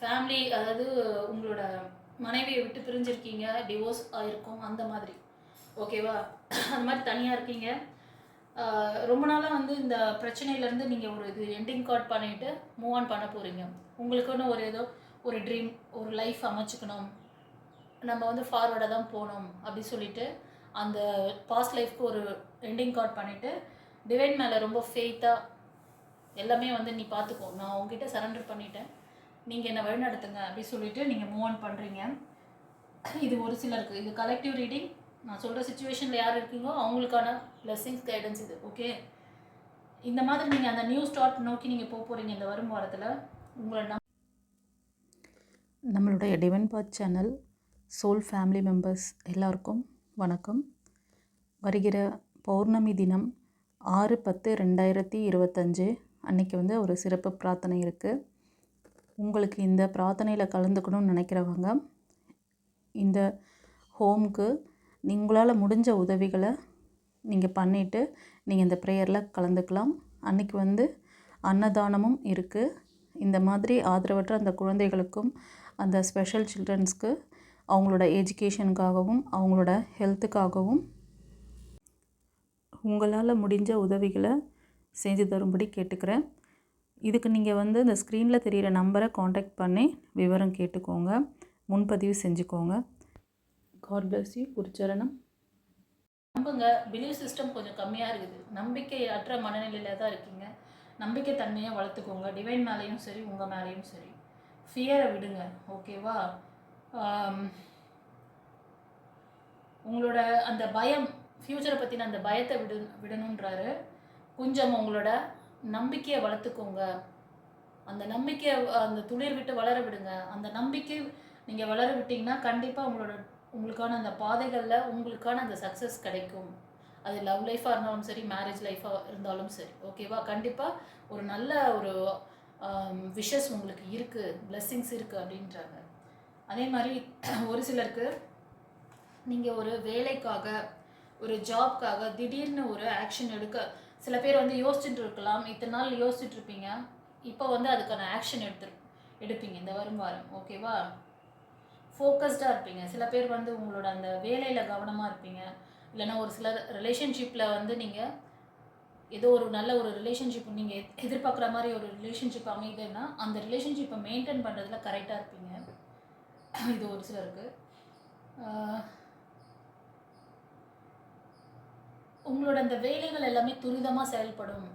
ஃபேமிலி, அதாவது உங்களோட மனைவியை விட்டு பிரிஞ்சிருக்கீங்க, டிவோர்ஸ் ஆகிருக்கும் அந்த மாதிரி, ஓகேவா? அந்த மாதிரி தனியாக இருக்கீங்க. ரொம்ப நாளாக வந்து இந்த பிரச்சனையிலேருந்து நீங்கள் ஒரு இது எண்டிங் கார்ட் பண்ணிவிட்டு மூவ் ஆன் பண்ண போகிறீங்க. உங்களுக்குன்னு ஒரு ஏதோ ஒரு ட்ரீம், ஒரு லைஃப் அமைச்சுக்கணும், நம்ம வந்து ஃபார்வர்டாக தான் போகணும் அப்படி சொல்லிட்டு அந்த பாஸ்ட் லைஃப்க்கு ஒரு எண்டிங் கார்ட் பண்ணிவிட்டு டிவைன் மேலே ரொம்ப ஃபெய்த்தாக எல்லாமே வந்து நீ பார்த்துக்கோ, நான் உங்ககிட்ட சரண்டர் பண்ணிட்டேன், நீங்கள் என்னை வழிநடத்துங்க அப்படி சொல்லிட்டு நீங்கள் மூவ் ஆன் பண்ணுறீங்க. இது ஒரு சிலருக்கு, இது கலெக்டிவ் ரீடிங். நான் சொல்கிற சுச்சுவேஷனில் யார் இருக்கீங்களோ அவங்களுக்கான பிளெஸிங்ஸ் கைடன்ஸ் இது, ஓகே? இந்த மாதிரி நீங்கள் அந்த நியூ ஸ்டார்ட் நோக்கி நீங்கள் போக போகிறீங்க இந்த வரும் வாரத்தில். உங்களை நம்மளுடைய டிவைன் பாத் சேனல் சோல் ஃபேமிலி மெம்பர்ஸ் எல்லாருக்கும் வணக்கம். வருகிற பௌர்ணமி தினம் 6/10/2025 அன்றைக்கி வந்து ஒரு சிறப்பு பிரார்த்தனை இருக்குது. உங்களுக்கு இந்த பிரார்த்தனையில் கலந்துக்கணும்னு நினைக்கிறவங்க இந்த ஹோமுக்கு உங்களால் முடிஞ்ச உதவிகளை நீங்கள் பண்ணிவிட்டு நீங்கள் இந்த ப்ரேயரில் கலந்துக்கலாம். அன்றைக்கி வந்து அன்னதானமும் இருக்குது. இந்த மாதிரி ஆதரவற்ற அந்த குழந்தைகளுக்கும் அந்த ஸ்பெஷல் சில்ட்ரன்ஸ்க்கு அவங்களோட எஜுகேஷனுக்காகவும் அவங்களோட ஹெல்த்துக்காகவும் உங்களால் முடிஞ்ச உதவிகளை செஞ்சு தரும்படி கேட்டுக்கிறேன். இதுக்கு நீங்கள் வந்து இந்த ஸ்க்ரீனில் தெரிகிற நம்பரை காண்டாக்ட் பண்ணி விவரம் கேட்டுக்கோங்க, முன்பதிவு செஞ்சுக்கோங்க. God bless you. குருச்சரணம். நம்புங்க. பிலீவ் சிஸ்டம் கொஞ்சம் கம்மியாக இருக்குது, நம்பிக்கை அற்ற மனநிலையில் தான் இருக்கீங்க. நம்பிக்கை தன்மையை வளர்த்துக்கோங்க, டிவைன் மேலேயும் சரி உங்கள் மேலேயும் சரி. ஃபியரை விடுங்க, ஓகேவா? உங்களோட அந்த பயம், ஃப்யூச்சரை பற்றின அந்த பயத்தை விடணுன்றாரு. கொஞ்சம் உங்களோட நம்பிக்கையை வளர்த்துக்கோங்க. அந்த நம்பிக்கையை அந்த துளிர் விட்டு வளர விடுங்க. அந்த நம்பிக்கை நீங்கள் வளர விட்டிங்கன்னா கண்டிப்பாக உங்களுக்கான அந்த பாதைகளில் உங்களுக்கான அந்த சக்ஸஸ் கிடைக்கும். அது லவ் லைஃபாக இருந்தாலும் சரி, மேரேஜ் லைஃபாக இருந்தாலும் சரி, ஓகேவா? கண்டிப்பாக ஒரு நல்ல ஒரு விஷஸ் உங்களுக்கு இருக்குது, பிளெஸ்ஸிங்ஸ் இருக்குது அப்படின்றாங்க. அதே மாதிரி ஒரு சிலருக்கு நீங்கள் ஒரு வேலைக்காக, ஒரு ஜாப்காக திடீர்னு ஒரு ஆக்ஷன் எடுக்க, சில பேர் வந்து யோசிச்சுட்டு இருக்கலாம், இத்தனை நாள் யோசிச்சுட்டு இருப்பீங்க, இப்போ வந்து அதுக்கான ஆக்ஷன் எடுப்பீங்க இந்த வரும் வாரம், ஓகேவா? ஃபோக்கஸ்டாக இருப்பீங்க. சில பேர் வந்து உங்களோட அந்த வேலையில் கவனமாக இருப்பீங்க. இல்லைனா ஒரு சிலர் ரிலேஷன்ஷிப்பில் வந்து நீங்கள் ஏதோ ஒரு நல்ல ஒரு ரிலேஷன்ஷிப் நீங்கள் எதிர்பார்க்குற மாதிரி ஒரு ரிலேஷன்ஷிப் அமைதுன்னா அந்த ரிலேஷன்ஷிப்பை மெயின்டைன் பண்ணுறதுல கரெக்டாக இருப்பீங்க. இது ஒரு சிலருக்கு. உங்களோட அந்த வேலைகள் எல்லாமே துரிதமாக செயல்படும்,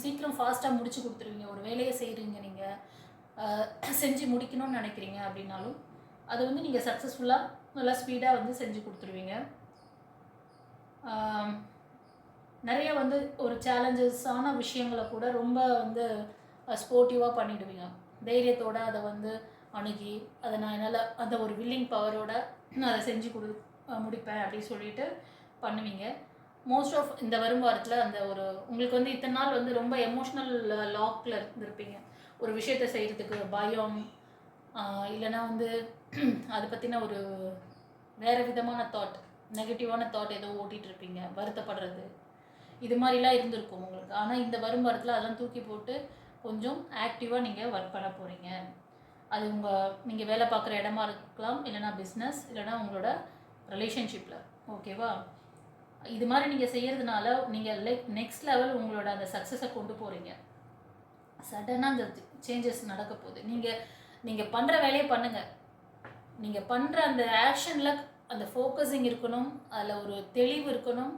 சீக்கிரம் ஃபாஸ்ட்டாக முடிச்சு கொடுத்துருவீங்க. ஒரு வேலையை செய்கிறீங்க, நீங்கள் செஞ்சு முடிக்கணும்னு நினைக்கிறீங்க அப்படின்னாலும் அது வந்து நீங்கள் சக்ஸஸ்ஃபுல்லாக நல்லா ஸ்பீடாக வந்து செஞ்சு கொடுத்துருவீங்க. நிறைய வந்து ஒரு சேலஞ்சஸான விஷயங்களை கூட ரொம்ப வந்து ஸ்போர்ட்டிவாக பண்ணிவிடுவீங்க. தைரியத்தோடு அதை வந்து அணுகி அதை நான் என்னால் அந்த ஒரு வில்லிங் பவரோட நான் அதை செஞ்சு முடிப்பேன் அப்படின்னு சொல்லிட்டு பண்ணுவீங்க. மோஸ்ட் ஆஃப் இந்த வரும் வாரத்தில் அந்த ஒரு உங்களுக்கு வந்து இத்தனை நாள் வந்து ரொம்ப எமோஷ்னல் லாக்கில் இருந்திருப்பீங்க. ஒரு விஷயத்தை செய்கிறதுக்கு பயம், இல்லைனா வந்து அதை பற்றின ஒரு வேறு விதமான தாட், நெகட்டிவான தாட் ஏதோ ஓட்டிகிட்டு இருப்பீங்க, வருத்தப்படுறது, இது மாதிரிலாம் இருந்திருக்கும் உங்களுக்கு. ஆனால் இந்த வரும் வாரத்தில் அதெல்லாம் தூக்கி போட்டு கொஞ்சம் ஆக்டிவாக நீங்கள் ஒர்க் பண்ண போகிறீங்க. அது நீங்கள் வேலை பார்க்குற இடமா இருக்கலாம், இல்லைனா பிஸ்னஸ், இல்லைனா உங்களோட ரிலேஷன்ஷிப்பில், ஓகேவா? இது மாதிரி நீங்கள் செய்கிறதுனால நீங்கள் நெக்ஸ்ட் லெவல் உங்களோட அந்த சக்ஸஸை கொண்டு போகிறீங்க. சடனாக அந்த சேஞ்சஸ் நடக்க போகுது. நீங்கள் பண்ணுற வேலையை பண்ணுங்கள். நீங்கள் பண்ணுற அந்த ஆக்ஷனில் அந்த ஃபோக்கஸிங் இருக்கணும், அதில் ஒரு தெளிவு இருக்கணும்,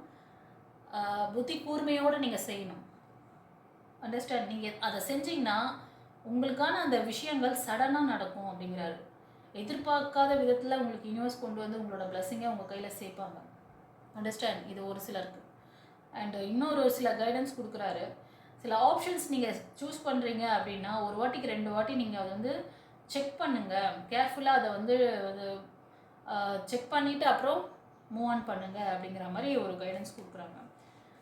புத்தி கூர்மையோடு நீங்கள் செய்யணும். அண்டர்ஸ்டாண்ட்? நீங்கள் அதை செஞ்சிங்கன்னா உங்களுக்கான அந்த விஷயங்கள் சடனாக நடக்கும் அப்படிங்கிறாரு. எதிர்பார்க்காத விதத்தில் உங்களுக்கு யூனிவர்ஸ் கொண்டு வந்து உங்களோட பிளெஸிங்கை உங்கள் கையில் சேர்ப்பாங்க. அண்டர்ஸ்டாண்ட்? இது ஒரு சிலருக்கு. அண்ட் இன்னொரு சில கைடன்ஸ் கொடுக்குறாரு. சில ஆப்ஷன்ஸ் நீங்கள் சூஸ் பண்ணுறீங்க அப்படின்னா ஒரு வாட்டிக்கு 2 வாட்டி நீங்கள் அதை வந்து செக் பண்ணுங்கள், கேர்ஃபுல்லாக அதை வந்து செக் பண்ணிவிட்டு அப்புறம் மூவ் ஆன் பண்ணுங்கள் அப்படிங்கிற மாதிரி ஒரு கைடன்ஸ் கொடுக்குறாங்க.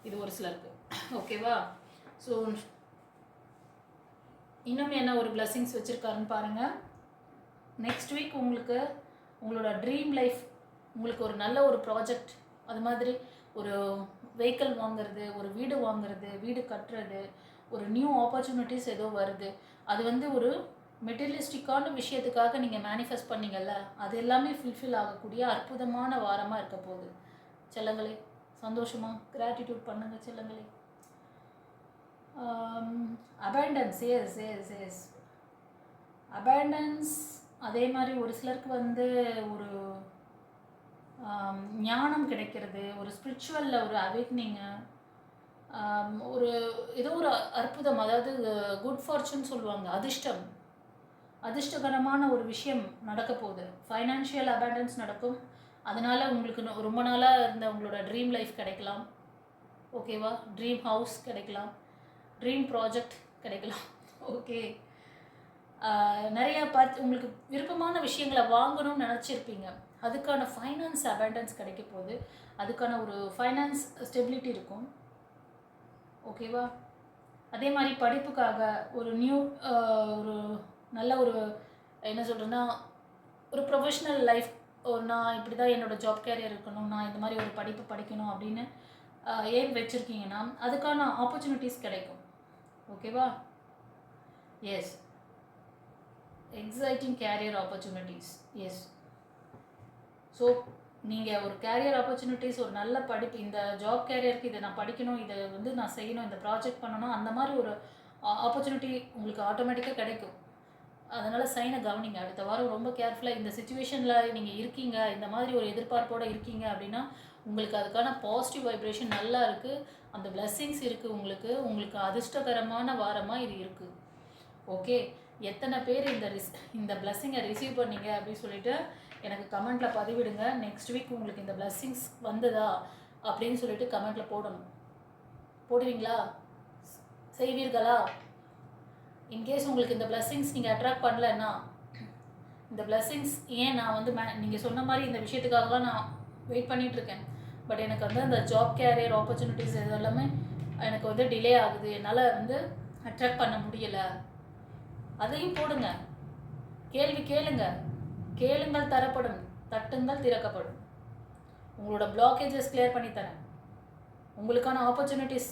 இது ஒரு சிலருக்கு, ஓகேவா? ஸோ இன்னும் என்ன ஒரு பிளெஸிங்ஸ் வச்சுருக்காருன்னு பாருங்கள். நெக்ஸ்ட் வீக் உங்களுக்கு உங்களோட ட்ரீம் லைஃப், உங்களுக்கு ஒரு நல்ல ஒரு ப்ராஜெக்ட், அது மாதிரி ஒரு வெஹிக்கிள் வாங்குறது, ஒரு வீடு வாங்குறது, வீடு கட்டுறது, ஒரு நியூ ஆப்பர்ச்சுனிட்டிஸ் ஏதோ வருது. அது வந்து ஒரு மெட்டீரியலிஸ்டிக்கான விஷயத்துக்காக நீங்கள் மேனிஃபெஸ்ட் பண்ணீங்கல்ல, அது எல்லாமே ஃபுல்ஃபில் ஆகக்கூடிய அற்புதமான வாரமாக இருக்க போகுது செல்லங்களே. சந்தோஷமாக கிராட்டிடியூட் பண்ணுங்கள் செல்லங்களே. Abundance, yes yes yes, abundance. அதே மாதிரி ஒரு சிலருக்கு வந்து ஒரு ஞானம் கிடைக்கிறது, ஒரு ஸ்பிரிச்சுவலில் ஒரு அவேக்னிங்கு, ஒரு ஏதோ ஒரு அற்புதம், அதாவது குட் ஃபார்ச்சூன் சொல்லுவாங்க, அதிர்ஷ்டம், அதிர்ஷ்டகரமான ஒரு விஷயம் நடக்க போகுது. ஃபைனான்ஷியல் அபேண்டன்ஸ் நடக்கும். அதனால் உங்களுக்கு ரொம்ப நாளாக இருந்த உங்களோட ட்ரீம் லைஃப் கிடைக்கலாம். ஓகேவா? ட்ரீம் ஹவுஸ் கிடைக்கலாம், ட்ரீம் ப்ராஜெக்ட் கிடைக்கலாம். ஓகே, நிறையா உங்களுக்கு விருப்பமான விஷயங்களை வாங்கணும்னு நினச்சிருப்பீங்க, அதுக்கான ஃபைனான்ஸ் அபேண்டன்ஸ் கிடைக்க போகுது. அதுக்கான ஒரு ஃபைனான்ஸ் ஸ்டெபிலிட்டி இருக்கும். ஓகேவா? அதே மாதிரி படிப்புக்காக ஒரு ஒரு நல்ல ஒரு என்ன சொல்கிறேன்னா, ஒரு ப்ரொஃபஷ்னல் லைஃப், நான் இப்படி தான் என்னோடய ஜாப் கேரியர் இருக்கணும், நான் இந்த மாதிரி ஒரு படிப்பு படிக்கணும் அப்படின்னு ஏம் வச்சுருக்கீங்கன்னா அதுக்கான ஆப்பர்ச்சுனிட்டிஸ் கிடைக்கும். ஓகேவா? Yes, exciting career opportunities. Yes, so நீங்கள் ஒரு கேரியர் ஆப்பர்ச்சுனிட்டிஸ், ஒரு நல்ல படிப்பு, இந்த ஜாப் கேரியருக்கு இதை நான் படிக்கணும், இதை வந்து நான் செய்யணும், இந்த ப்ராஜெக்ட் பண்ணணும், அந்த மாதிரி ஒரு ஆப்பர்ச்சுனிட்டி உங்களுக்கு ஆட்டோமேட்டிக்காக கிடைக்கும். அதனால் சைனை கவனிங்க. அடுத்த வாரம் ரொம்ப கேர்ஃபுல்லாக இந்த சுச்சுவேஷனில் நீங்கள் இருக்கீங்க, இந்த மாதிரி ஒரு எதிர்பார்ப்போடு இருக்கீங்க அப்படின்னா உங்களுக்கு அதுக்கான பாசிட்டிவ் வைப்ரேஷன் நல்லா இருக்குது, அந்த பிளெஸ்ஸிங்ஸ் இருக்குது, உங்களுக்கு அதிர்ஷ்டகரமான வாரமாக இது இருக்குது. ஓகே, எத்தனை பேர் இந்த பிளெஸ்ஸிங்கை ரிசீவ் பண்ணீங்க அப்படின்னு சொல்லிட்டு எனக்கு கமெண்ட்டில் பதிவிடுங்க. நெக்ஸ்ட் வீக் உங்களுக்கு இந்த பிளெஸ்ஸிங்ஸ் வந்ததா அப்படின்னு சொல்லிட்டு கமெண்ட்டில் போடுவீங்களா? செய்வீர்களா? இன்கேஸ் உங்களுக்கு இந்த பிளெஸ்ஸிங்ஸ் நீங்கள் அட்ராக்ட் பண்ணலன்னா, இந்த பிளெஸ்ஸிங்ஸ் ஏன் நான் வந்து நீங்கள் சொன்ன மாதிரி இந்த விஷயத்துக்காக நான் வெயிட் பண்ணிகிட்ருக்கேன், பட் எனக்கு வந்து அந்த ஜாப் கேரியர் ஆப்பர்ச்சுனிட்டிஸ் இது எல்லாமே எனக்கு வந்து டிலே ஆகுது, என்னால் வந்து அட்ராக்ட் பண்ண முடியலை, அதையும் போடுங்க. கேள்வி கேளுங்கள் தரப்படும், தட்டுங்கள் திறக்கப்படும். உங்களோட பிளாக்கேஜஸ் கிளியர் பண்ணி தரேன். உங்களுக்கான ஆப்பர்ச்சுனிட்டிஸ்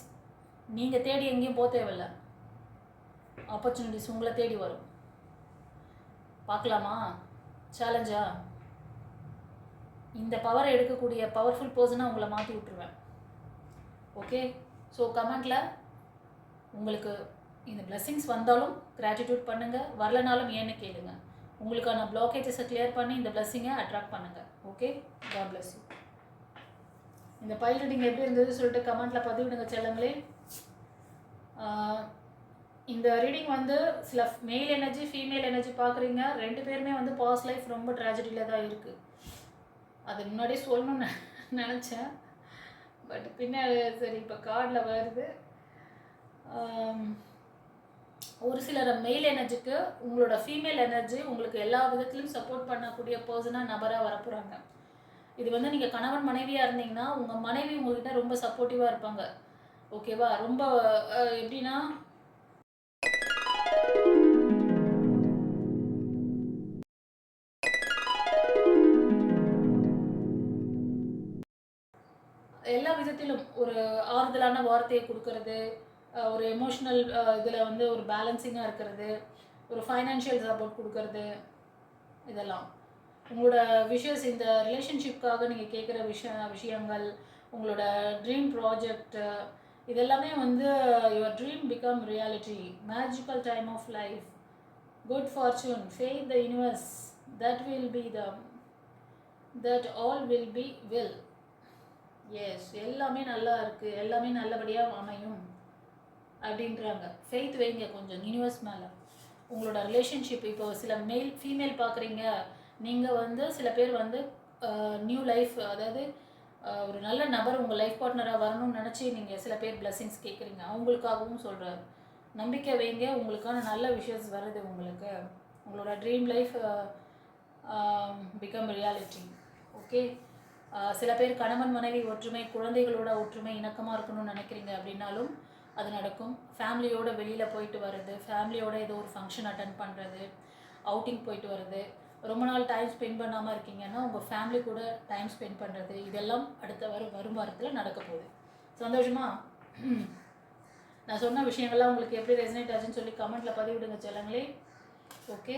நீங்கள் தேடி எங்கேயும் போக தேவையில்லை, ஆப்பர்ச்சுனிட்டிஸ் உங்களை தேடி வரும். பார்க்கலாமா? சேலஞ்சா? இந்த பவரை எடுக்கக்கூடிய பவர்ஃபுல் பர்சனாக உங்களை மாற்றி விட்டுருவேன். ஓகே, ஸோ கமெண்டில் உங்களுக்கு இந்த பிளெஸ்ஸிங்ஸ் வந்தாலும் கிராட்டிடியூட் பண்ணுங்கள், வரலனாலும் ஏன்னு கேளுங்க. உங்களுக்கான பிளாக்கேஜஸை கிளியர் பண்ணி இந்த பிளெஸ்ஸிங்கை அட்ராக்ட் பண்ணுங்கள். Okay, God bless you. இந்த பைல் ரீடிங் எப்படி இருந்தது சொல்லிட்டு கமெண்ட்டில் பதிவிடுங்க செல்லங்களே. இந்த ரீடிங் வந்து சில மெயில் எனர்ஜி, ஃபீமேல் எனர்ஜி பார்க்குறீங்க, ரெண்டு பேருமே வந்து பாஸ்ட் லைஃப் ரொம்ப ட்ராஜடியில் தான் இருக்குது. அது முன்னாடியே சொல்லணும்னு நினச்சேன், பட் பின்னாடி சரி இப்போ கார்டில் வருது. ஒரு சிலர் மெயில் எனர்ஜிக்கு உங்களோட ஃபீமேல் எனர்ஜி உங்களுக்கு எல்லா விதத்துலையும் சப்போர்ட் பண்ணக்கூடிய பர்சனாக நபராக வரப்போகிறாங்க. இது வந்து நீங்கள் கணவன் மனைவியாக இருந்தீங்கன்னா உங்கள் மனைவி உங்கள்கிட்ட ரொம்ப சப்போர்ட்டிவாக இருப்பாங்க. ஓகேவா? ரொம்ப எப்படின்னா எல்லா விதத்திலும் ஒரு ஆறுதலான வார்த்தையை கொடுக்கறது, ஒரு எமோஷ்னல் இதில் வந்து ஒரு பேலன்சிங்காக இருக்கிறது, ஒரு ஃபைனான்ஷியல் சப்போர்ட் கொடுக்கறது, இதெல்லாம் உங்களோட விஷஸ், இந்த ரிலேஷன்ஷிப்காக நீங்கள் கேட்குற விஷயங்கள், உங்களோட ட்ரீம் ப்ராஜெக்ட், இதெல்லாமே வந்து your dream become reality, magical time of life, good fortune, faith the universe, that all will be well. Yes, எல்லாமே நல்லா இருக்குது, எல்லாமே நல்லபடியாக அமையும் அப்படின்றாங்க. ஃபெய்த் வைங்க கொஞ்சம் யூனிவர்ஸ் மேலே. உங்களோட ரிலேஷன்ஷிப் இப்போ சில ஃபீமேல் பார்க்குறீங்க, நீங்கள் வந்து சில பேர் வந்து நியூ லைஃப், அதாவது ஒரு நல்ல நபர் உங்கள் லைஃப் பார்ட்னராக வரணும்னு நினச்சி நீங்கள் சில பேர் பிளெஸ்ஸிங்ஸ் கேட்குறீங்க. அவங்களுக்காகவும் சொல்கிறார், நம்பிக்கை வைங்க, உங்களுக்கான நல்ல விஷயஸ் வருது. உங்களோட dream life become reality. Okay, சில பேர் கணவன் மனைவி ஒற்றுமை, குழந்தைகளோட ஒற்றுமை, இணக்கமாக இருக்கணும்னு நினைக்கிறீங்க அப்படின்னாலும் அது நடக்கும். ஃபேமிலியோடு வெளியில் போயிட்டு வர்றது, ஃபேமிலியோட ஏதோ ஒரு ஃபங்க்ஷன் அட்டன் பண்ணுறது, அவுட்டிங் போயிட்டு வர்றது, ரொம்ப நாள் டைம் ஸ்பெண்ட் பண்ணாமல் இருக்கீங்கன்னா உங்கள் ஃபேமிலி கூட டைம் ஸ்பெண்ட் பண்ணுறது, இதெல்லாம் அடுத்த வரும் வாரத்தில் நடக்க போகுது. சந்தோஷமா? நான் சொன்ன விஷயங்கள்லாம் உங்களுக்கு எப்படி ரெசனேட் ஆச்சுன்னு சொல்லி கமெண்ட்டில் பதிவிடுங்க செல்லங்களே. ஓகே,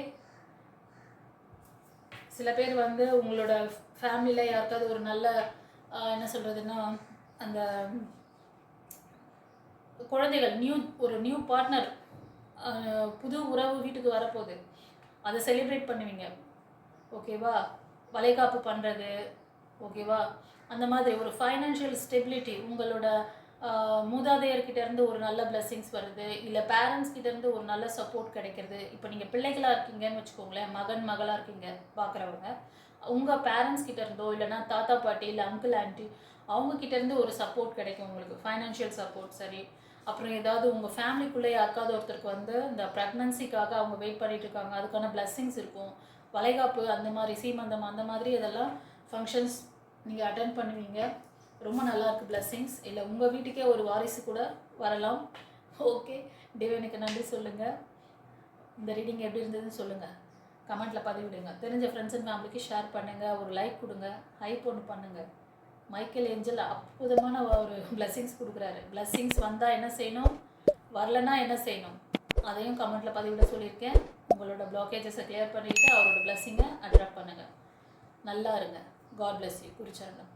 சில பேர் வந்து உங்களோட ஃபேமிலியில் யாருக்காவது ஒரு நல்ல என்ன சொல்கிறதுன்னா அந்த குழந்தைகள் ஒரு நியூ பார்ட்னர், புது உறவு வீட்டுக்கு வரப்போகுது, அதை செலிப்ரேட் பண்ணுவீங்க. ஓகேவா, வளைகாப்பு பண்ணுறது. ஓகேவா, அந்த மாதிரி ஒரு ஃபைனான்ஷியல் ஸ்டெபிலிட்டி, உங்களோட மூதாதையர்கிட்டேருந்து ஒரு நல்ல பிளெஸ்ஸிங்ஸ் வருது, இல்லை பேரண்ட்ஸ்கிட்டேருந்து ஒரு நல்ல சப்போர்ட் கிடைக்கிறது. இப்போ நீங்கள் பிள்ளைகளாக இருக்கீங்கன்னு வச்சுக்கோங்களேன், மகளாக இருக்கீங்க பார்க்குறவங்க, உங்கள் பேரண்ட்ஸ்கிட்டேருந்தோ இல்லைனா தாத்தா பாட்டி இல்லை அங்கிள் ஆண்டி அவங்கக்கிட்டேருந்து ஒரு சப்போர்ட் கிடைக்கும் உங்களுக்கு, ஃபைனான்ஷியல் சப்போர்ட். சரி, அப்புறம் ஏதாவது உங்கள் ஃபேமிலிக்குள்ளே யாருக்காவது ஒருத்தருக்கு வந்து இந்த ப்ரெக்னன்சிக்காக அவங்க வெயிட் பண்ணிட்டு இருக்காங்க, அதுக்கான பிளெஸ்ஸிங்ஸ் இருக்கும். வளைகாப்பு அந்த மாதிரி, சீமந்தம் அந்த மாதிரி இதெல்லாம் ஃபங்க்ஷன்ஸ் நீங்கள் அட்டென்ட் பண்ணுவீங்க. ரொம்ப நல்லாயிருக்கு பிளெஸ்ஸிங்ஸ். இல்லை உங்கள் வீட்டுக்கே ஒரு வாரிசு கூட வரலாம். ஓகே, டிவைனுக்கு நன்றி சொல்லுங்கள். இந்த ரீடிங் எப்படி இருந்ததுன்னு சொல்லுங்கள், கமெண்ட்டில் பதிவிடுங்க. தெரிஞ்ச ஃப்ரெண்ட்ஸ் அண்ட் ஃபேமிலிக்கு ஷேர் பண்ணுங்கள், ஒரு லைக் கொடுங்க, ஹைப் ஒன்று பண்ணுங்கள். மைக்கேல் ஏஞ்சல் அற்புதமான ஒரு பிளெஸ்ஸிங்ஸ் கொடுக்குறாரு. பிளெஸ்ஸிங்ஸ் வந்தால் என்ன செய்யணும், வரலன்னா என்ன செய்யணும், அதையும் கமெண்ட்டில் பதிவிட சொல்லியிருக்கேன். உங்களோட பிளாக்கேஜஸை கிளியர் பண்ணிவிட்டு அவரோட பிளெஸ்ஸிங்கை அட்ராக்ட் பண்ணுங்கள். நல்லா இருங்க. God bless you. குறிச்சரணம்.